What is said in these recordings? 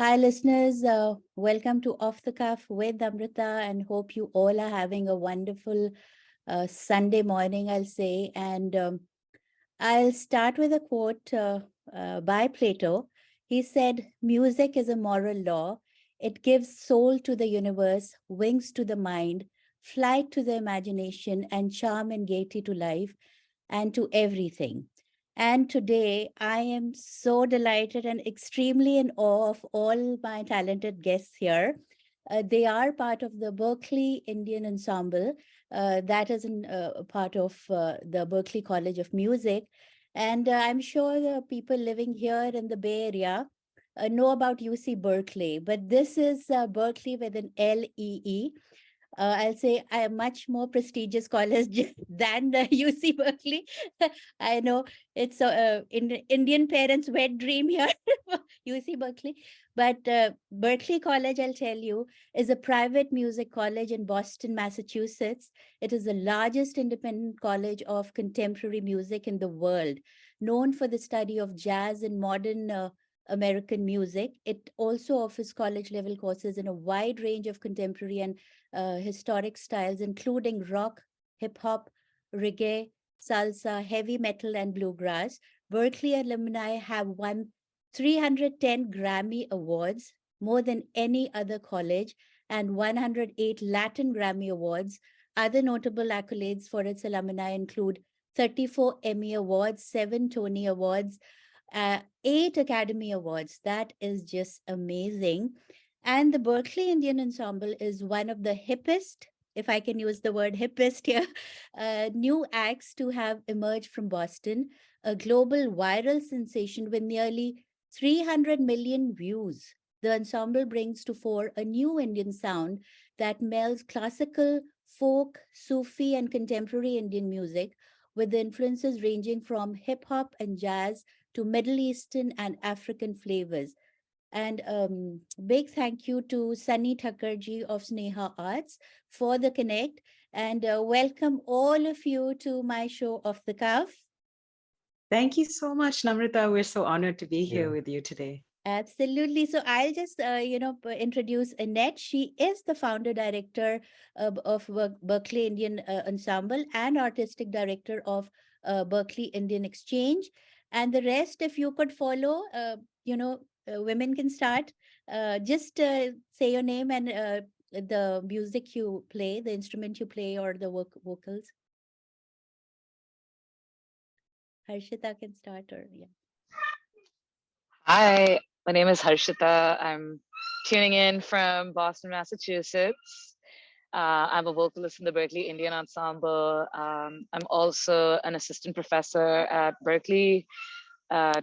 Hi, listeners. Welcome to Off the Cuff with Namrita, and hope you all are having a wonderful Sunday morning, I'll say. And I'll start with a quote by Plato. He said, "Music is a moral law. It gives soul to the universe, wings to the mind, flight to the imagination, and charm and gaiety to life and to everything." And today I am so delighted and extremely in awe of all my talented guests here. They are part of the Berklee Indian Ensemble, that is a part of the Berklee College of Music. And I'm sure the people living here in the Bay Area know about UC Berkeley, but this is Berkeley with an Lee. I'll say I am much more prestigious college than the UC Berkeley. I know it's Indian parents' wet dream here, UC Berkeley. But Berklee College, I'll tell you, is a private music college in Boston, Massachusetts. It is the largest independent college of contemporary music in the world, known for the study of jazz and modern American music. It also offers college level courses in a wide range of contemporary and historic styles, including rock, hip hop, reggae, salsa, heavy metal, and bluegrass. Berklee alumni have won 310 Grammy Awards, more than any other college, and 108 Latin Grammy Awards. Other notable accolades for its alumni include 34 Emmy Awards, 7 Tony Awards, 8 Academy Awards. That is just amazing. And the Berklee Indian Ensemble is one of the hippest, if I can use the word hippest here, new acts to have emerged from Boston, a global viral sensation with nearly 300 million views. The ensemble brings to fore a new Indian sound that melds classical, folk, Sufi, and contemporary Indian music, with influences ranging from hip hop and jazz to Middle Eastern and African flavors. And big thank you to Sunny Thakurji of Sneha Arts for the connect. And welcome all of you to my show Off the Cuff. Thank you so much, Namrita. We're so honored to be here with you today. Absolutely. So I'll just, introduce Annette. She is the founder director of Berklee Indian Ensemble and artistic director of Berklee Indian Exchange. And the rest, if you could follow, women can start. Just say your name and the music you play, the instrument you play, or the vocals. Harshitha can start, or yeah. Hi, my name is Harshitha. I'm tuning in from Boston, Massachusetts. I'm a vocalist in the Berklee Indian Ensemble. I'm also an assistant professor at Berklee,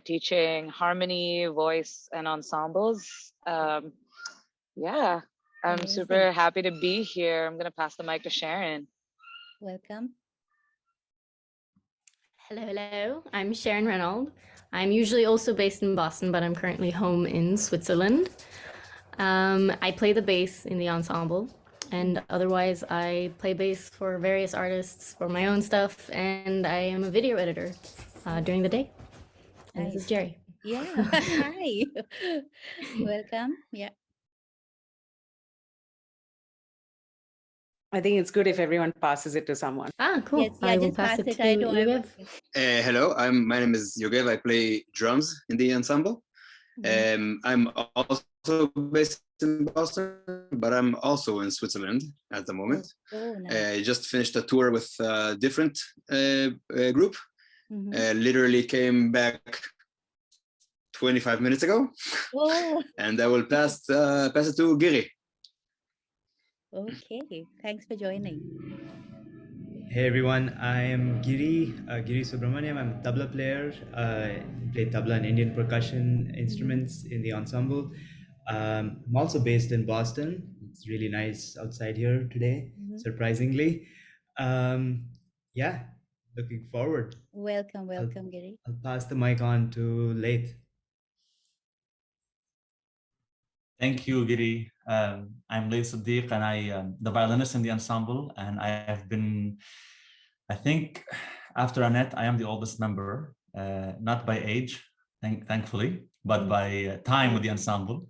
teaching harmony, voice, and ensembles. Yeah, I'm Amazing. super happy to be here. I'm going to pass the mic to Sharon. Welcome. Hello. I'm Sharon Reynolds. I'm usually also based in Boston, but I'm currently home in Switzerland. I play the bass in the ensemble, and otherwise I play bass for various artists for my own stuff, and I am a video editor during the day. And Nice. This is Jerry. Yeah. Hi. Welcome. Yeah. I think it's good if everyone passes it to someone. Cool. Yes, yeah, I will just pass it to I know. Yogev. Hello, my name is Yogev. I play drums in the ensemble. I'm also based in Boston, but I'm also in Switzerland at the moment. Nice. I just finished a tour with a different group. Literally came back 25 minutes ago. And I will pass it to Giri. Okay, thanks for joining. Hey everyone, I am Giri Subramaniam. I'm a tabla player. I play tabla and Indian percussion instruments in the ensemble. I'm also based in Boston. It's really nice outside here today, surprisingly. Yeah, looking forward. Welcome, Giri. I'll pass the mic on to Layth. Thank you, Giri. I'm Layth Sidiq, and I am the violinist in the ensemble. And I have been, I think, after Annette, I am the oldest member, not by age, thankfully, but by time with the ensemble.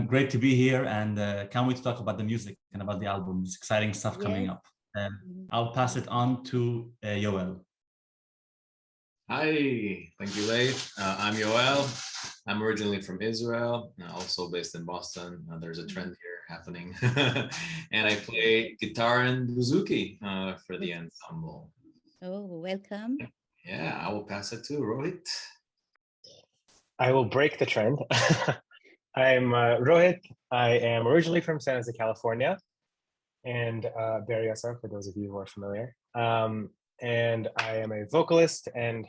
Great to be here, and can't wait to talk about the music and about the album. It's exciting stuff coming up. I'll pass it on to Yoel. Hi, thank you, Layth. I'm Yoel. I'm originally from Israel, also based in Boston. There's a trend here happening. And I play guitar and bouzouki for the ensemble. Oh, welcome. Yeah, I will pass it to Rohith. I will break the trend. I'm Rohith. I am originally from San Jose, California, and Berryessa, for those of you who are familiar. And I am a vocalist and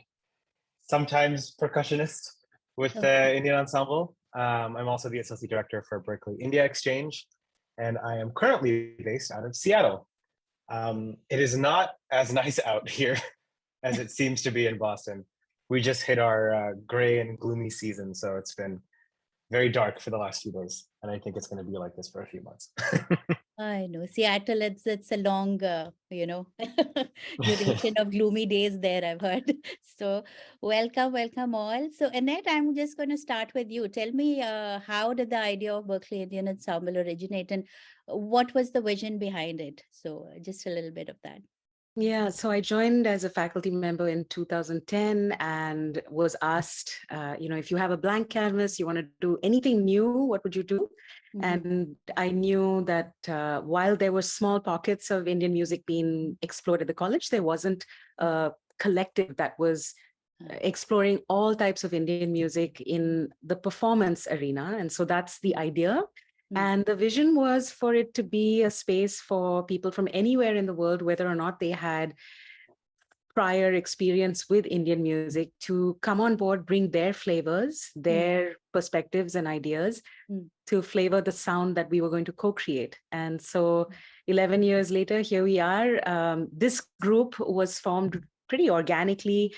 sometimes percussionist with the Indian Ensemble. I'm also the associate director for Berklee India Exchange, and I am currently based out of Seattle. It is not as nice out here as it seems to be in Boston. We just hit our gray and gloomy season, so it's been very dark for the last few days, and I think it's going to be like this for a few months. I know Seattle. It's a long, duration of gloomy days there, I've heard. So welcome all. So Annette, I'm just going to start with you. Tell me, how did the idea of Berklee Indian Ensemble originate, and what was the vision behind it? So just a little bit of that. Yeah, so I joined as a faculty member in 2010 and was asked, if you have a blank canvas, you want to do anything new, what would you do? And I knew that while there were small pockets of Indian music being explored at the college, there wasn't a collective that was exploring all types of Indian music in the performance arena. And so that's the idea. And the vision was for it to be a space for people from anywhere in the world, whether or not they had prior experience with Indian music, to come on board, bring their flavors, their perspectives and ideas to flavor the sound that we were going to co-create. And so 11 years later, here we are. This group was formed pretty organically.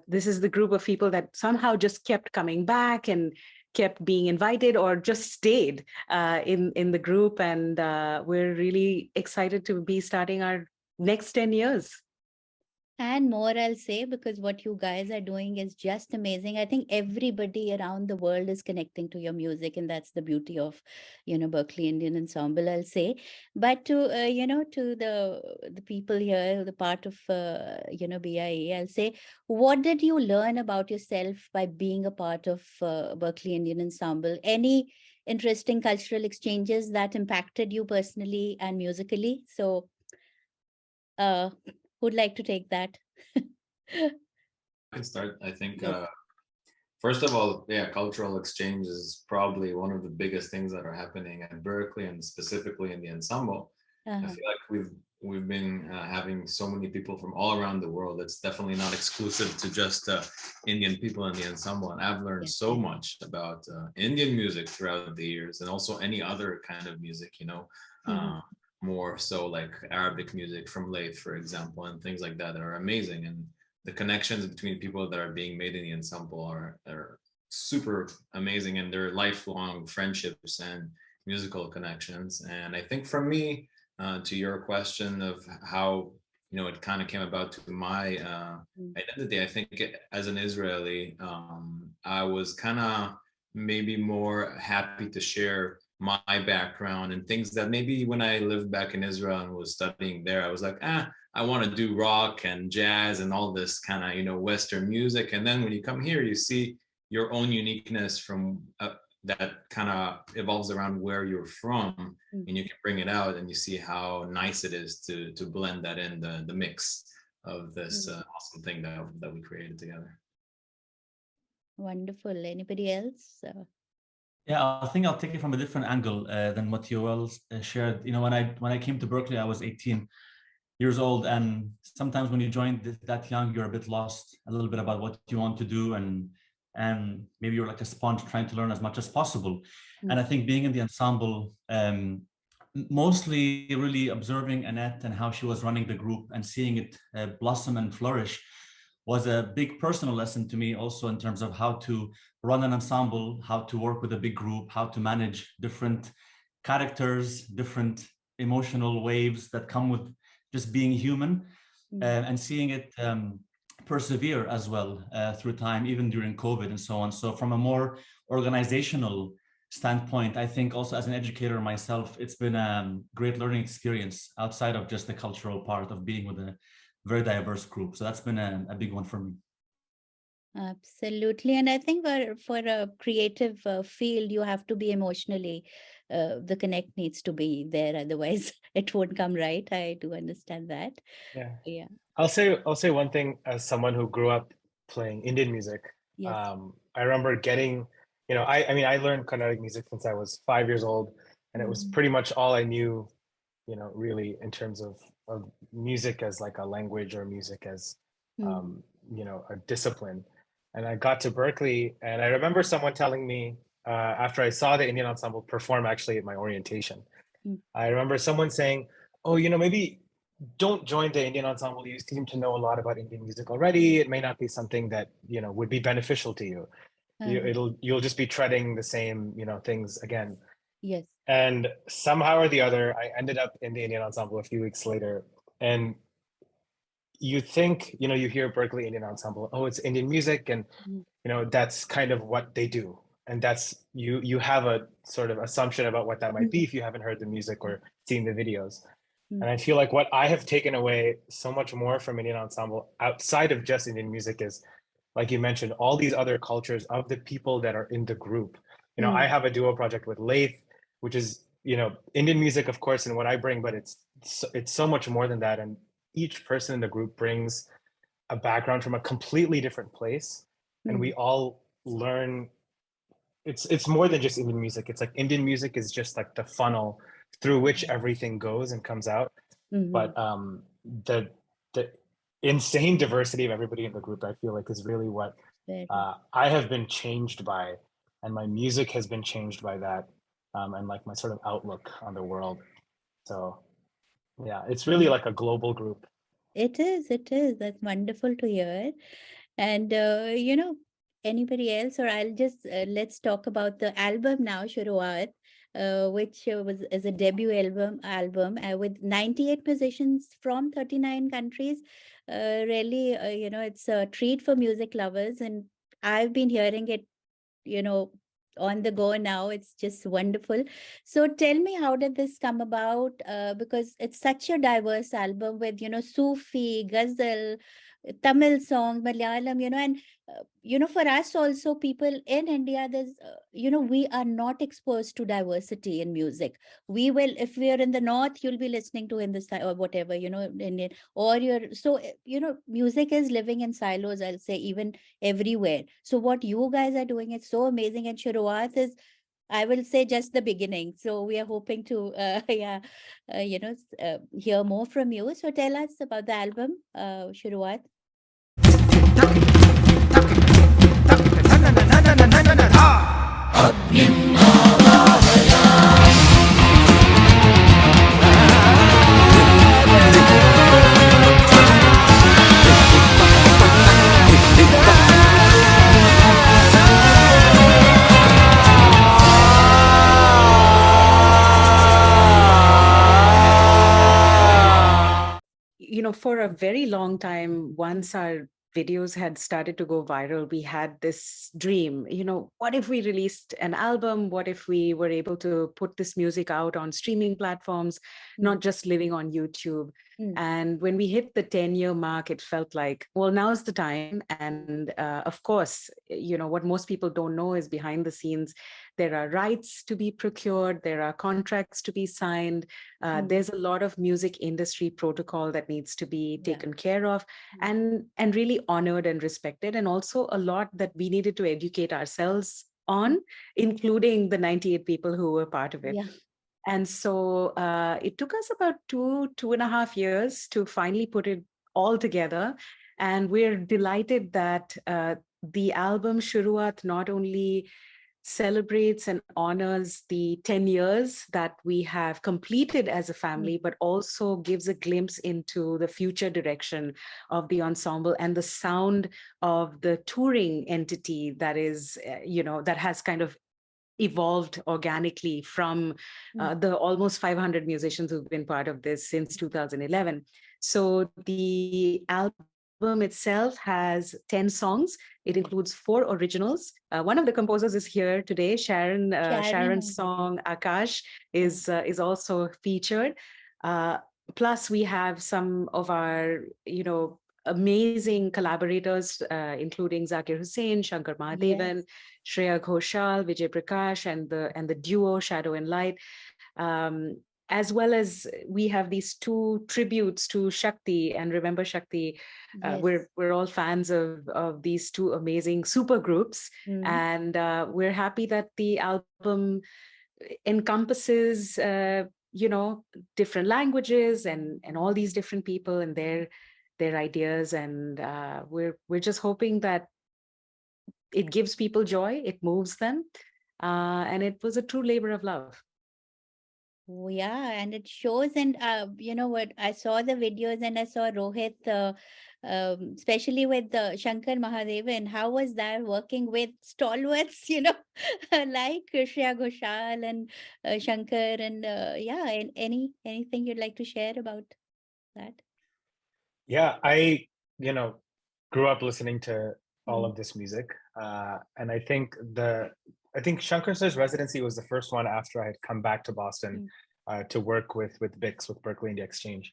This is the group of people that somehow just kept coming back and kept being invited or just stayed in the group. And we're really excited to be starting our next 10 years. And more, I'll say, because what you guys are doing is just amazing. I think everybody around the world is connecting to your music, and that's the beauty of, Berklee Indian Ensemble, I'll say. But to, to the people here, the part of, BIE, I'll say, what did you learn about yourself by being a part of Berklee Indian Ensemble? Any interesting cultural exchanges that impacted you personally and musically? So, who'd like to take that? I can start. I think, first of all, cultural exchange is probably one of the biggest things that are happening at Berklee, and specifically in the ensemble. I feel like we've been having so many people from all around the world. It's definitely not exclusive to just Indian people in the ensemble. And I've learned so much about Indian music throughout the years, and also any other kind of music, more so like Arabic music from Layth, for example, and things like that are amazing. And the connections between people that are being made in the ensemble are super amazing, and they're lifelong friendships and musical connections. And I think for me, to your question of how it kind of came about to my identity, I think as an Israeli, I was kind of maybe more happy to share my background and things that maybe when I lived back in Israel and was studying there, I was like, I want to do rock and jazz and all this kind of, Western music. And then when you come here, you see your own uniqueness from that kind of evolves around where you're from, and you can bring it out, and you see how nice it is to blend that in the mix of this awesome thing that we created together. Wonderful. Anybody else? Yeah, I think I'll take it from a different angle than what Yoel shared. When I came to Berklee, I was 18 years old, and sometimes when you join that young, you're a bit lost a little bit about what you want to do, and maybe you're like a sponge trying to learn as much as possible. And I think being in the ensemble, mostly really observing Annette and how she was running the group and seeing it blossom and flourish, was a big personal lesson to me also, in terms of how to run an ensemble, how to work with a big group, how to manage different characters, different emotional waves that come with just being human, and seeing it persevere as well through time, even during COVID and so on. So from a more organizational standpoint, I think also as an educator myself, it's been a great learning experience outside of just the cultural part of being with a very diverse group. So that's been a big one for me. Absolutely. And I think for a creative field, you have to be emotionally, the connect needs to be there. Otherwise, it won't come right. I do understand that. Yeah. Yeah. I'll say one thing as someone who grew up playing Indian music. Yes. I remember getting, I mean, I learned Carnatic music since I was 5 years old, and it was pretty much all I knew, really in terms of music as like a language or music as, a discipline. And I got to Berklee, and I remember someone telling me after I saw the Indian ensemble perform actually at my orientation, I remember someone saying, "Oh, maybe don't join the Indian ensemble. You seem to know a lot about Indian music already. It may not be something that would be beneficial to you. You'll just be treading the same things again." Yes. And somehow or the other, I ended up in the Indian ensemble a few weeks later, and you think, you hear Berklee Indian Ensemble, oh, it's Indian music, and that's kind of what they do, and that's you have a sort of assumption about what that might be if you haven't heard the music or seen the videos. And I feel like what I have taken away so much more from Indian Ensemble outside of just Indian music is, like you mentioned, all these other cultures of the people that are in the group. I have a duo project with Layth, which is Indian music, of course, and what I bring, but it's so much more than that. And each person in the group brings a background from a completely different place, and we all learn. It's more than just Indian music. It's like Indian music is just like the funnel through which everything goes and comes out. But the insane diversity of everybody in the group, I feel like, is really what I have been changed by, and my music has been changed by that, and like my sort of outlook on the world. So yeah, it's really like a global group. It is. That's wonderful to hear. And, anybody else, or I'll just, let's talk about the album now, Shuruaat, which is a debut album with 98 musicians from 39 countries. Really, it's a treat for music lovers. And I've been hearing it, on the go now. It's just wonderful. So tell me, how did this come about? Because it's such a diverse album with, Sufi, Ghazal, Tamil songs, Malayalam, and, for us also, people in India, there's, we are not exposed to diversity in music. We will, if we are in the north, you'll be listening to Hindustan or whatever, Indian, or so, music is living in silos, I'll say, even everywhere. So what you guys are doing is so amazing, and Shuruaat is, I will say, just the beginning. So we are hoping to, hear more from you. So tell us about the album, Shuruaat. For a very long time, once our videos had started to go viral, we had this dream, what if we released an album? What if we were able to put this music out on streaming platforms, not just living on YouTube? And when we hit the 10-year mark, it felt like, well, now's the time. And of course, what most people don't know is behind the scenes, there are rights to be procured, there are contracts to be signed. There's a lot of music industry protocol that needs to be taken care of and really honored and respected. And also a lot that we needed to educate ourselves on, including the 98 people who were part of it. Yeah. And so it took us about 2.5 years to finally put it all together. And we're delighted that the album Shuruaat not only celebrates and honors the 10 years that we have completed as a family, but also gives a glimpse into the future direction of the ensemble and the sound of the touring entity that is, that has kind of evolved organically from the almost 500 musicians who've been part of this since 2011. So the album album itself has 10 songs. It includes 4 originals. One of the composers is here today. Sharon's song Akash is also featured. Plus, we have some of our, amazing collaborators, including Zakir Hussain, Shankar Mahadevan, Shreya Ghoshal, Vijay Prakash, and the duo Shadow and Light. As well as we have these 2 tributes to Shakti and Remember Shakti. We're all fans of these 2 amazing super groups. And we're happy that the album encompasses, different languages and all these different people and their ideas. And we're just hoping that it gives people joy, it moves them. And it was a true labor of love. Yeah, and it shows, and you know what, I saw the videos and I saw Rohith, especially with Shankar Mahadevan. How was that working with stalwarts, like Shreya Ghoshal and Shankar, and and anything you'd like to share about that? Yeah, I grew up listening to all of this music, and I think Shankar Sir's residency was the first one after I had come back to Boston to work with BIX, with Berklee Indian Exchange.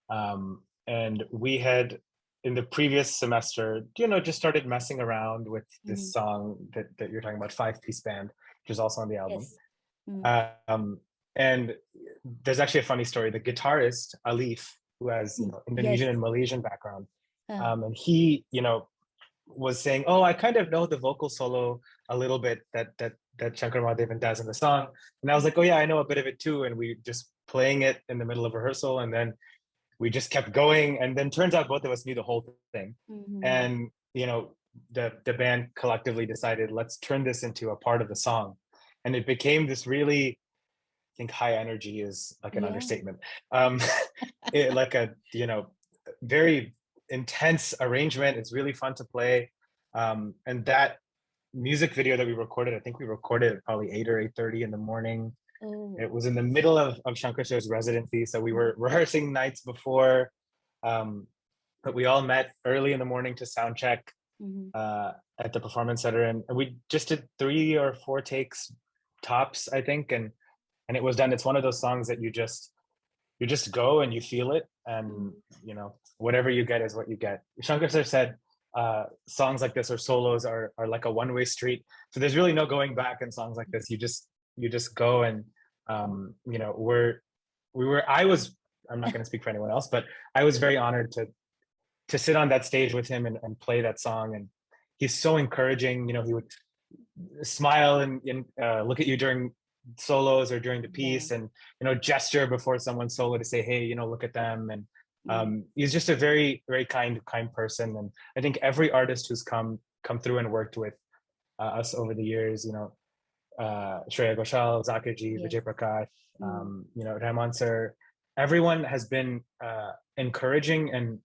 And we had, in the previous semester, just started messing around with this song that you're talking about, 5-piece band, which is also on the album. And there's actually a funny story. The guitarist, Aleif, who has Indonesian and Malaysian background, and he, was saying, "Oh, I kind of know the vocal solo a little bit that Shankar Mahadevan does in the song." And I was like, "Oh yeah, I know a bit of it too." And we just playing it in the middle of rehearsal, and then we just kept going. And then turns out both of us knew the whole thing. And the band collectively decided, let's turn this into a part of the song. And it became this really, I think high energy is like an understatement. Like a very intense arrangement. It's really fun to play. And that music video that we recorded, I think we recorded at probably 8 or 8:30 in the morning. It was in the middle of Shankar Sir's residency, so we were rehearsing nights before, but we all met early in the morning to sound check at the performance center, and we just did 3 or 4 takes tops, I think, and it was done. It's one of those songs that you just go and you feel it, and whatever you get is what you get. Shankar Sir said songs like this or solos are like a one-way street, so there's really no going back in songs like this. You just go, and I'm not going to speak for anyone else, but I was very honored to sit on that stage with him and play that song. And he's so encouraging. He would smile and look at you during solos or during the piece, and gesture before someone's solo to say, hey, look at them. And he's just a very, very kind person. And I think every artist who's come through and worked with us over the years, Shreya Ghoshal, Zakir ji, Vijay Prakash, Rahman sir, everyone has been encouraging and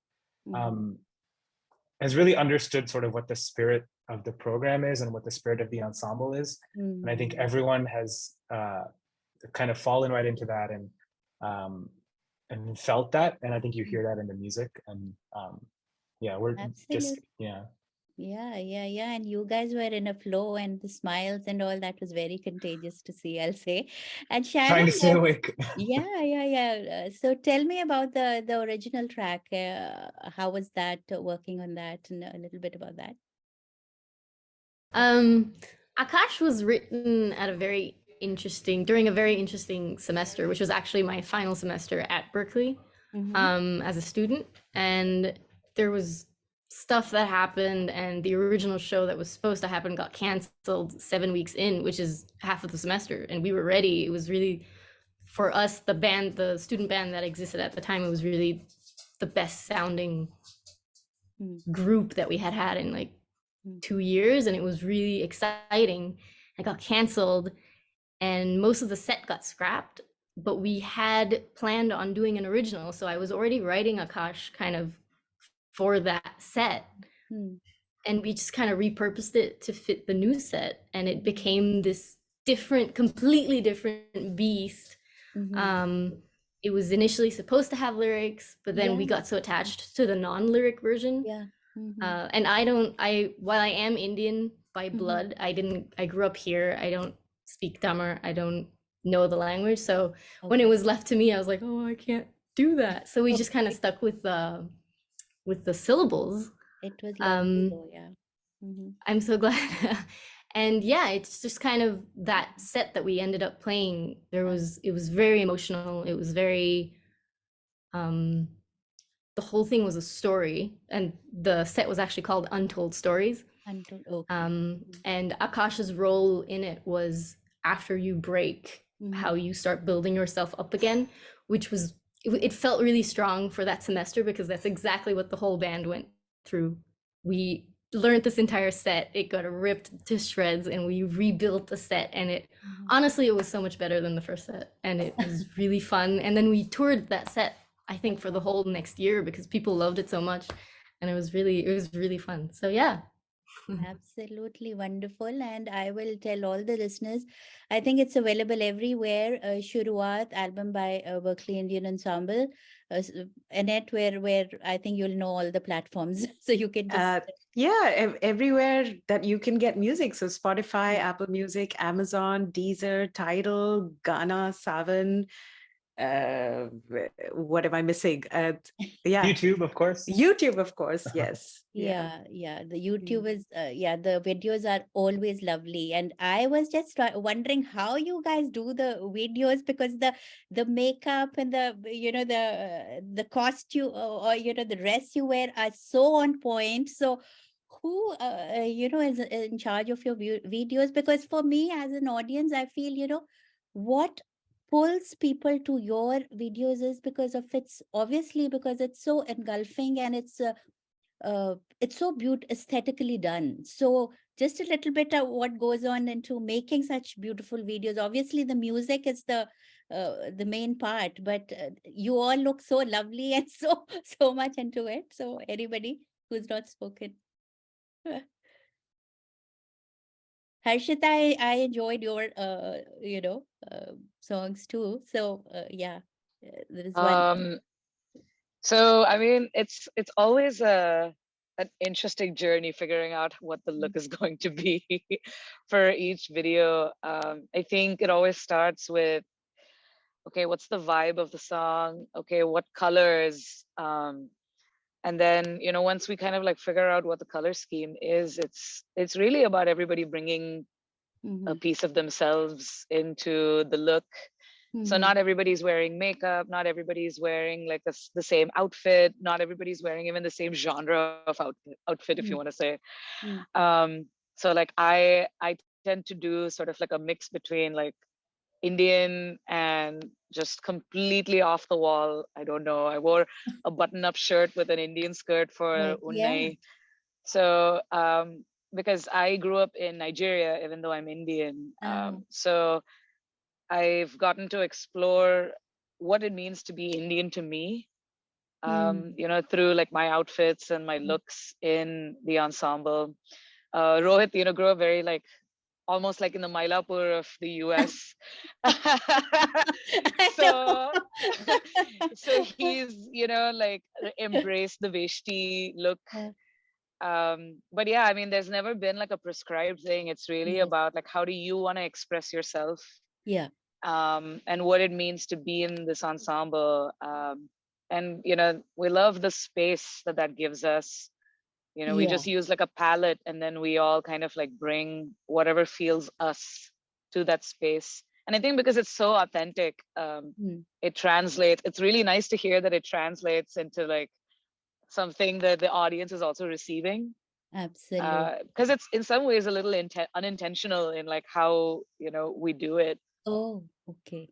has really understood sort of what the spirit of the program is and what the spirit of the ensemble is. And I think everyone has kind of fallen right into that and felt that. And I think you hear that in the music. And we're just, Yeah. And you guys were in a flow, and the smiles and all that was very contagious to see, I'll say. And Sharon, trying to stay awake. Yeah. So tell me about the original track. How was that, working on that, and a little bit about that? Akash was written during a very interesting semester, which was actually my final semester at Berklee as a student. And there was stuff that happened, and the original show that was supposed to happen got canceled 7 weeks in, which is half of the semester. And we were ready. It was really, for us, the student band that existed at the time, it was really the best sounding group that we had in like 2 years. And it was really exciting. It got canceled, and most of the set got scrapped, but we had planned on doing an original. So I was already writing Akash kind of for that set, and we just kind of repurposed it to fit the new set, and it became this completely different beast. it was initially supposed to have lyrics, but then we got so attached to the non-lyric version. Yeah. And while I am Indian by blood, I grew up here. I don't speak Tamil. I don't know the language. So when it was left to me, I was like, oh, I can't do that. So we just kind of stuck with the syllables. It was lovely though, yeah. I'm so glad. And yeah, it's just kind of that set that we ended up playing. It was very emotional. It was very, the whole thing was a story, and the set was actually called Untold Stories. And Akash's role in it was after you break, how you start building yourself up again, which was, it felt really strong for that semester because that's exactly what the whole band went through. We learned this entire set, it got ripped to shreds, and we rebuilt the set, and it honestly, it was so much better than the first set, and it was really fun. And then we toured that set, I think, for the whole next year because people loved it so much, and it was really fun. So yeah. Absolutely wonderful. And I will tell all the listeners, I think it's available everywhere. Shuruaat, album by Berklee Indian Ensemble. Annette, where I think you'll know all the platforms, so you can just everywhere that you can get music. So Spotify, Apple Music, Amazon, Deezer, Tidal, Ghana, Savan. What am I missing? YouTube, of course. YouTube, of course. Yes. The YouTube is the videos are always lovely, and I was just wondering how you guys do the videos, because the makeup and the costume or the dress you wear are so on point. So who is in charge of your videos? Because for me as an audience, I feel what pulls people to your videos is because it's so engulfing, and it's so aesthetically done. So just a little bit of what goes on into making such beautiful videos. Obviously the music is the main part, but you all look so lovely and so much into it. So anybody who's not spoken. Harshitha, I enjoyed your songs too. So there is one. So I mean, it's always an interesting journey figuring out what the look is going to be for each video. I think it always starts with, okay, what's the vibe of the song? Okay, what colors? And then once we kind of like figure out what the color scheme is, it's really about everybody bringing a piece of themselves into the look. So not everybody's wearing makeup, not everybody's wearing like the same outfit, not everybody's wearing even the same genre of outfit, if you want to say. So like I tend to do sort of like a mix between like Indian and just completely off the wall. I don't know. I wore a button-up shirt with an Indian skirt for Unnai. So because I grew up in Nigeria, even though I'm Indian. So I've gotten to explore what it means to be Indian to me, through like my outfits and my looks in the ensemble. Rohith, grew up very like almost like in the Mylapore of the US. so he's, like embraced the Veshti look. But yeah, I mean, there's never been like a prescribed thing. It's really about like, how do you want to express yourself? Yeah. And what it means to be in this ensemble. And, we love the space that gives us. We just use like a palette, and then we all kind of like bring whatever feels us to that space. And I think because it's so authentic, it translates. It's really nice to hear that it translates into like something that the audience is also receiving. Absolutely. Because it's in some ways a little unintentional in like how, we do it. Oh, okay.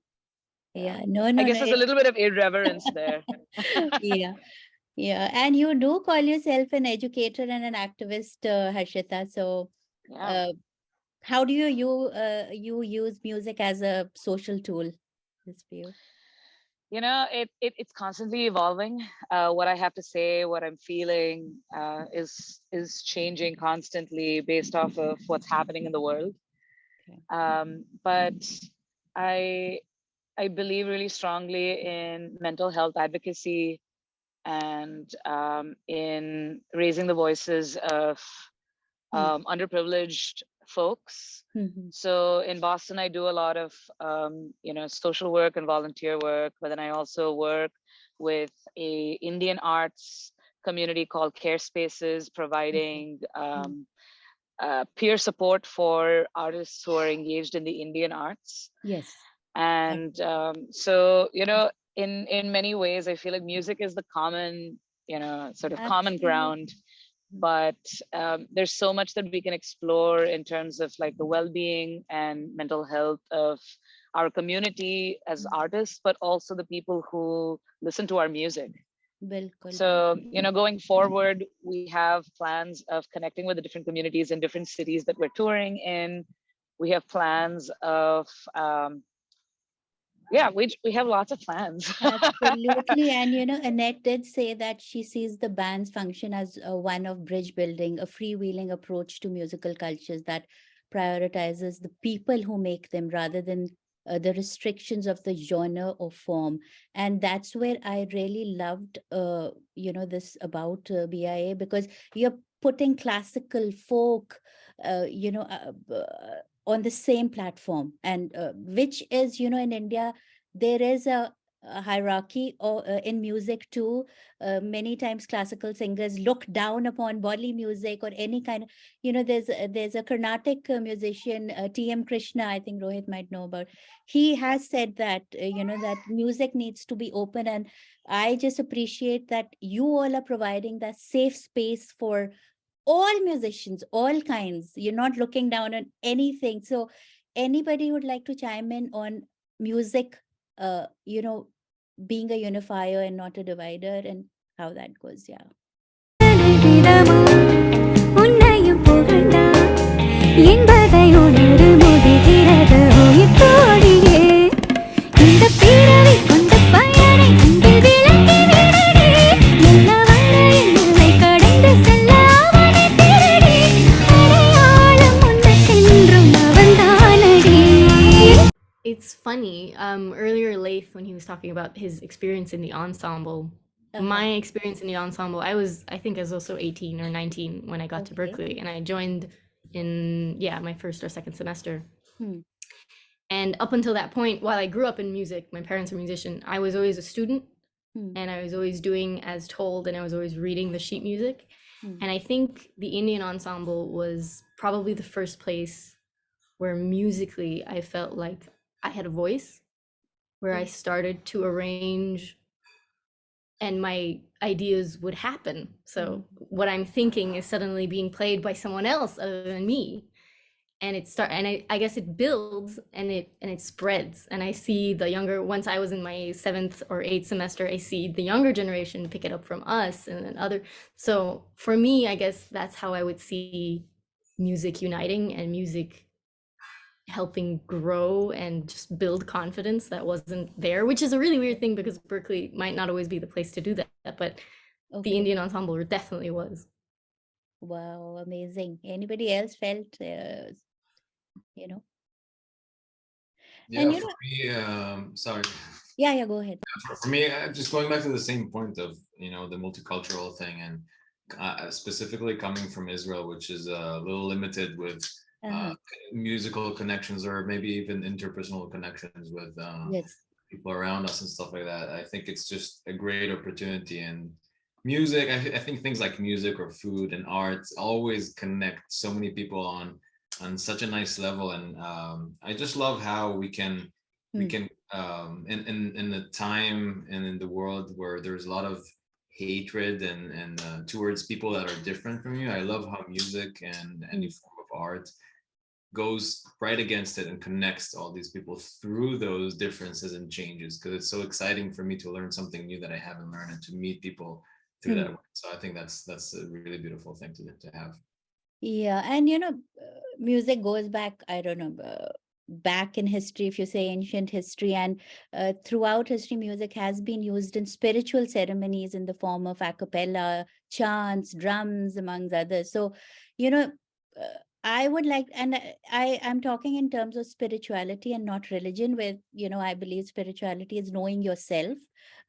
Yeah. I guess there's a little bit of irreverence there. Yeah. And you do call yourself an educator and an activist, Harshitha. So how do you use music as a social tool? This for you? It's constantly evolving. What I have to say, what I'm feeling is changing constantly based off of what's happening in the world. But I believe really strongly in mental health advocacy and in raising the voices of underprivileged folks. So in Boston, I do a lot of social work and volunteer work, but then I also work with a Indian arts community called Care Spaces, providing peer support for artists who are engaged in the Indian arts. Yes. And so, in many ways, I feel like music is the common, sort of common ground. But there's so much that we can explore in terms of like the well-being and mental health of our community as artists, but also the people who listen to our music. So, going forward, we have plans of connecting with the different communities in different cities that we're touring in. We have plans of, we have lots of plans. Absolutely. And, Annette did say that she sees the band's function as one of bridge building, a freewheeling approach to musical cultures that prioritizes the people who make them rather than the restrictions of the genre or form. And that's where I really loved, this about BIA, because you're putting classical folk, on the same platform, and which is, in India, there is a hierarchy or in music too. Many times classical singers look down upon bolly music or any kind of, there's a Carnatic musician, T.M. Krishna, I think Rohit might know about. He has said that, that music needs to be open. And I just appreciate that you all are providing that safe space for all musicians, all kinds. You're not looking down on anything. So anybody would like to chime in on music, being a unifier and not a divider, and how that goes? Yeah. It's funny. Earlier, Layth, when he was talking about his experience in the ensemble, my experience in the ensemble, I think I was also 18 or 19 when I got to Berklee, and I joined in, my first or second semester. And up until that point, while I grew up in music, my parents are musicians, I was always a student, and I was always doing as told, and I was always reading the sheet music. And I think the Indian ensemble was probably the first place where musically I felt like I had a voice, where I started to arrange and my ideas would happen. So what I'm thinking is suddenly being played by someone else other than me. And I guess it builds and it spreads. And I see the younger, once I was in my 7th or 8th semester, I see the younger generation pick it up from us and then other. So for me, I guess that's how I would see music uniting and music helping grow and just build confidence that wasn't there, which is a really weird thing because Berklee might not always be the place to do that, but the Indian ensemble definitely was. Wow, amazing. Anybody else felt, Yeah, and for me, sorry. Yeah, go ahead. For me, just going back to the same point of, the multicultural thing, and specifically coming from Israel, which is a little limited with musical connections or maybe even interpersonal connections with people around us and stuff like that. I think it's just a great opportunity. And music, I think things like music or food and arts always connect so many people on such a nice level. And I just love how we can in the time and in the world where there's a lot of hatred and towards people that are different from you. I love how music and any form of art goes right against it and connects all these people through those differences and changes, because it's so exciting for me to learn something new that I haven't learned and to meet people through that way. So I think that's a really beautiful thing to have. Yeah, and music goes back, I don't know, back in history, if you say ancient history, and throughout history, music has been used in spiritual ceremonies in the form of a cappella, chants, drums, amongst others. So, I would like, and I'm talking in terms of spirituality and not religion, where, I believe spirituality is knowing yourself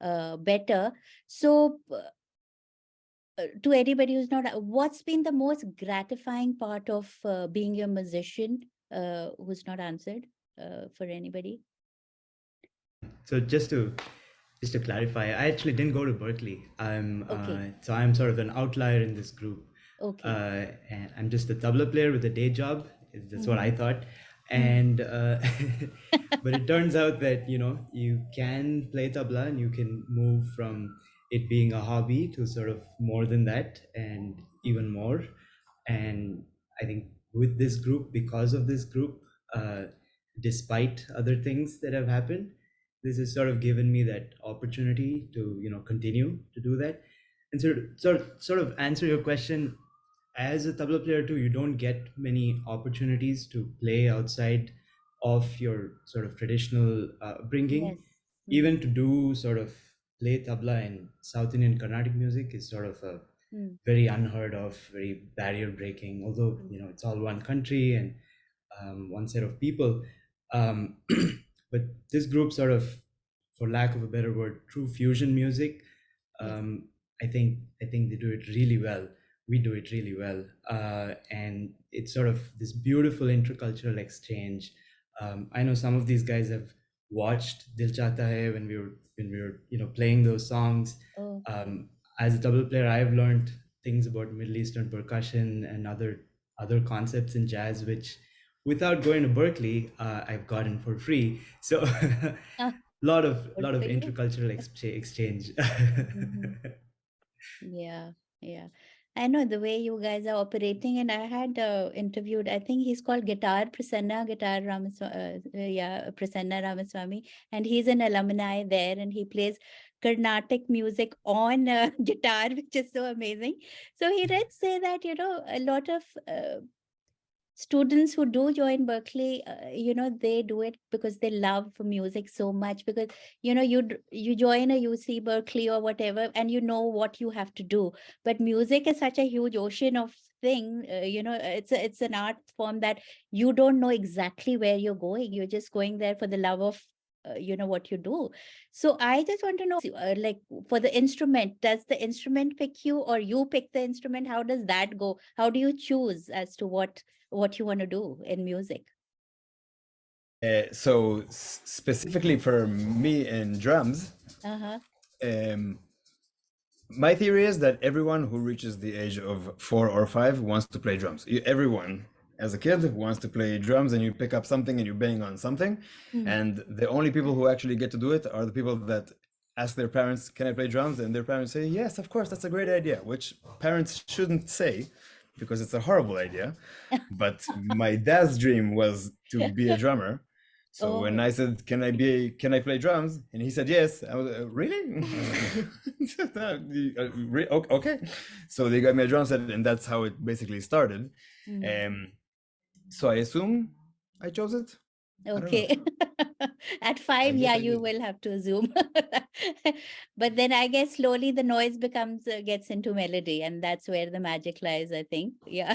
better. So to anybody who's not, what's been the most gratifying part of being a musician, who's not answered, for anybody? So just to clarify, I actually didn't go to Berklee. Okay. So I'm sort of an outlier in this group. Okay. And I'm just a tabla player with a day job. That's what I thought. And but it turns out that you can play tabla and you can move from it being a hobby to sort of more than that and even more. And I think with this group, because of this group, despite other things that have happened, this has sort of given me that opportunity to continue to do that. And sort of answer your question, as a tabla player too, you don't get many opportunities to play outside of your sort of traditional upbringing. Yes. Even to do sort of play tabla in South Indian Carnatic music is sort of a very unheard of, very barrier breaking, although it's all one country and one set of people. But this group sort of, for lack of a better word, true fusion music. I think they do it really well. We do it really well, and it's sort of this beautiful intercultural exchange. I know some of these guys have watched Dil Chahta Hai when we were playing those songs. Oh. As a tabla player, I've learned things about Middle Eastern percussion and other concepts in jazz, which without going to Berklee, I've gotten for free. So lot of intercultural exchange. Yeah. I know the way you guys are operating, and I had interviewed, I think he's called Prasanna Ramaswamy, and he's an alumni there, and he plays Carnatic music on guitar, which is so amazing. So he did say that, a lot of students who do join Berklee, they do it because they love music so much, because, you join a UC Berklee or whatever, and you know what you have to do. But music is such a huge ocean of thing, it's an art form that you don't know exactly where you're going. You're just going there for the love of what you do. So I just want to know, like, for the instrument, does the instrument pick you, or you pick the instrument? How does that go? How do you choose as to what you want to do in music? So specifically for me in drums, my theory is that everyone who reaches the age of 4 or 5 wants to play drums. Everyone as a kid wants to play drums, and you pick up something and you bang on something. And the only people who actually get to do it are the people that ask their parents, can I play drums? And their parents say, yes, of course, that's a great idea, which parents shouldn't say, because it's a horrible idea. But my dad's dream was to be a drummer. So when I said, can I play drums? And he said, yes. I was really? Okay. So they got me a drum set, and that's how it basically started. So I assume I chose it. Okay. At 5, you will have to assume. But then I guess slowly the noise gets into melody, and that's where the magic lies, I think. Yeah.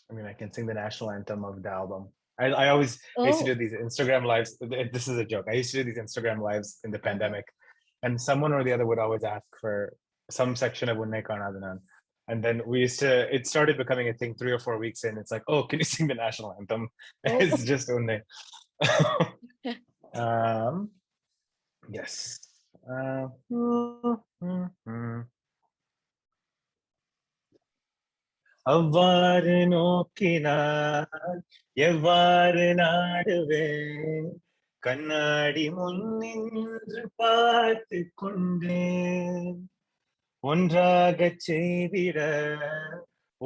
I mean, I can sing the national anthem of the album. I used to do Oh, these Instagram lives. This is a joke. I used to do these Instagram lives in the pandemic, and someone or the other would always ask for some section of Unne Kanadanan. And then it started becoming a thing 3 or 4 weeks in. It's like, oh, can you sing the national anthem? oh. It's just Unne. Yes. அவ்வாறு நோக்கினார் எவ்வாறு நாடுவேன் கண்ணாடி முன்னின்று பார்த்து கொண்டேன் ஒன்றாகச் செய்திட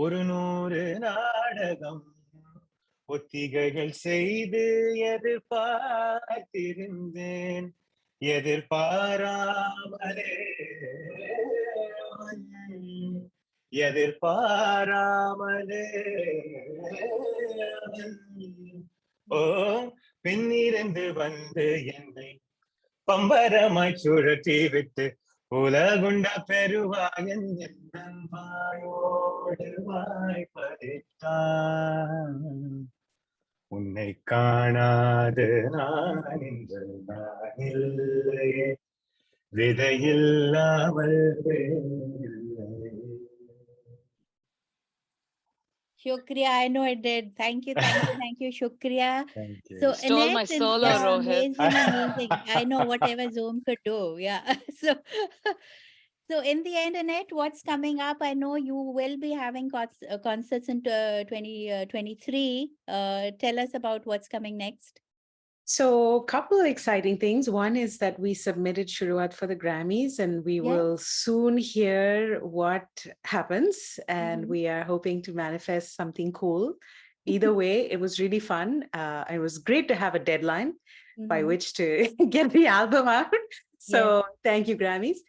100 நாடகம் ஒத்திகைகள் செய்து எதிர்பார்த்திருந்தேன் எதிர்பாராமலே எதிர்பாராமலே ஓ பின்னிருந்து வந்து என்னை பம்பரமாய் சுழற்றி விட்டு உலகுண்ட பெருவாயன் என் வாயோடு வாய்ப்பதித்தான் உன்னை காணாது நான் இன்று நான் இல்லையே விதையில்லாமல் வேறில்லை. Shukriya, I know it did. Thank you, Shukriya. Thank you. So Stole my Annette, solo, yeah, Rohith. amazing. I know whatever Zoom could do. Yeah. So in the end, Annette, what's coming up? I know you will be having concerts in 2023. Tell us about what's coming next. So a couple of exciting things. One is that we submitted Shuruaat for the Grammys, and we will soon hear what happens. And we are hoping to manifest something cool. Either way, it was really fun. It was great to have a deadline by which to get the album out. So thank you, Grammys.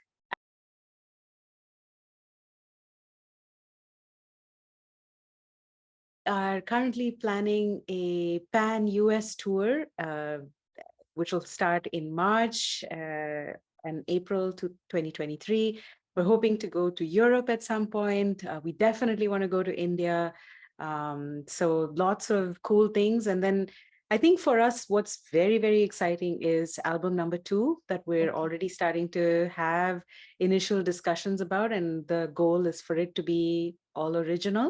Are currently planning a pan-US tour, which will start in March and April to 2023. We're hoping to go to Europe at some point. We definitely want to go to India. So lots of cool things. And then I think for us, what's very, very exciting is album number 2 that we're already starting to have initial discussions about. And the goal is for it to be all original.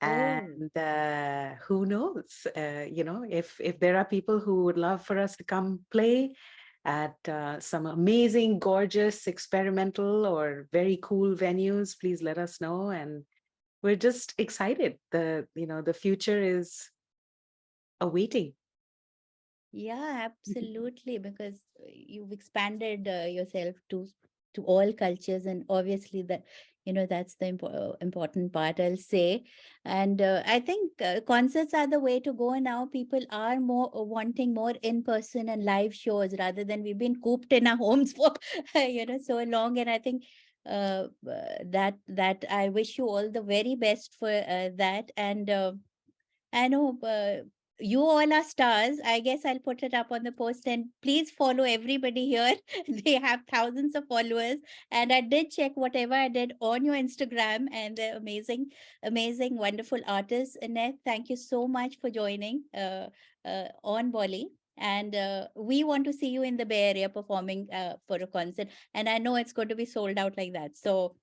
And who knows, if there are people who would love for us to come play at some amazing, gorgeous, experimental or very cool venues, please let us know. And we're just excited. The future is awaiting. Yeah, absolutely, because you've expanded yourself to all cultures, and obviously that that's the important part, I'll say. And I think concerts are the way to go now. People are more wanting more in person and live shows rather than we've been cooped in our homes for so long. And I think that I wish you all the very best for that. And I know you all are stars. I guess I'll put it up on the post, and please follow everybody here. They have thousands of followers, and I did check whatever I did on your Instagram, and they're amazing, wonderful artists. Annette, thank you so much for joining on Bolly. And we want to see you in the Bay Area performing for a concert, and I know it's going to be sold out like that. So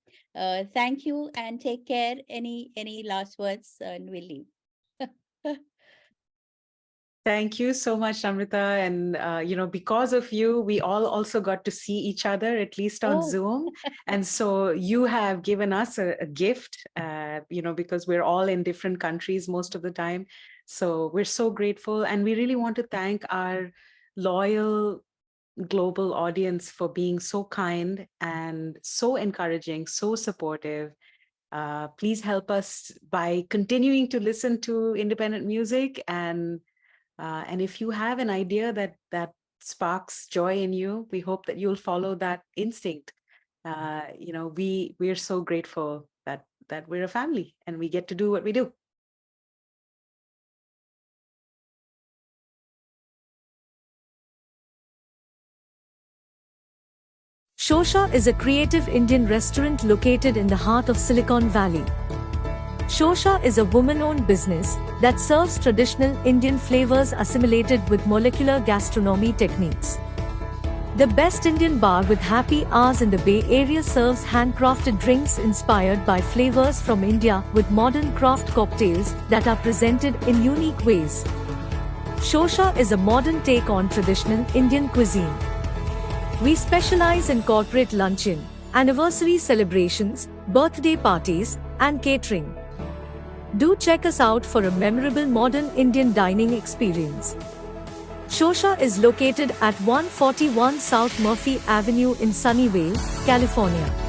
thank you and take care. Any last words, and we'll leave. Thank you so much, Namrita. And, because of you, we all also got to see each other, at least on Zoom. And so you have given us a gift, because we're all in different countries most of the time. So we're so grateful. And we really want to thank our loyal global audience for being so kind and so encouraging, so supportive. Please help us by continuing to listen to independent music. And if you have an idea that sparks joy in you, we hope that you'll follow that instinct. We're so grateful that we're a family and we get to do what we do. Shosha is a creative Indian restaurant located in the heart of Silicon Valley. Shosha is a woman-owned business that serves traditional Indian flavors assimilated with molecular gastronomy techniques. The best Indian bar with happy hours in the Bay Area serves handcrafted drinks inspired by flavors from India with modern craft cocktails that are presented in unique ways. Shosha is a modern take on traditional Indian cuisine. We specialize in corporate luncheon, anniversary celebrations, birthday parties, and catering. Do check us out for a memorable modern Indian dining experience. Shosha is located at 141 South Murphy Avenue in Sunnyvale, California.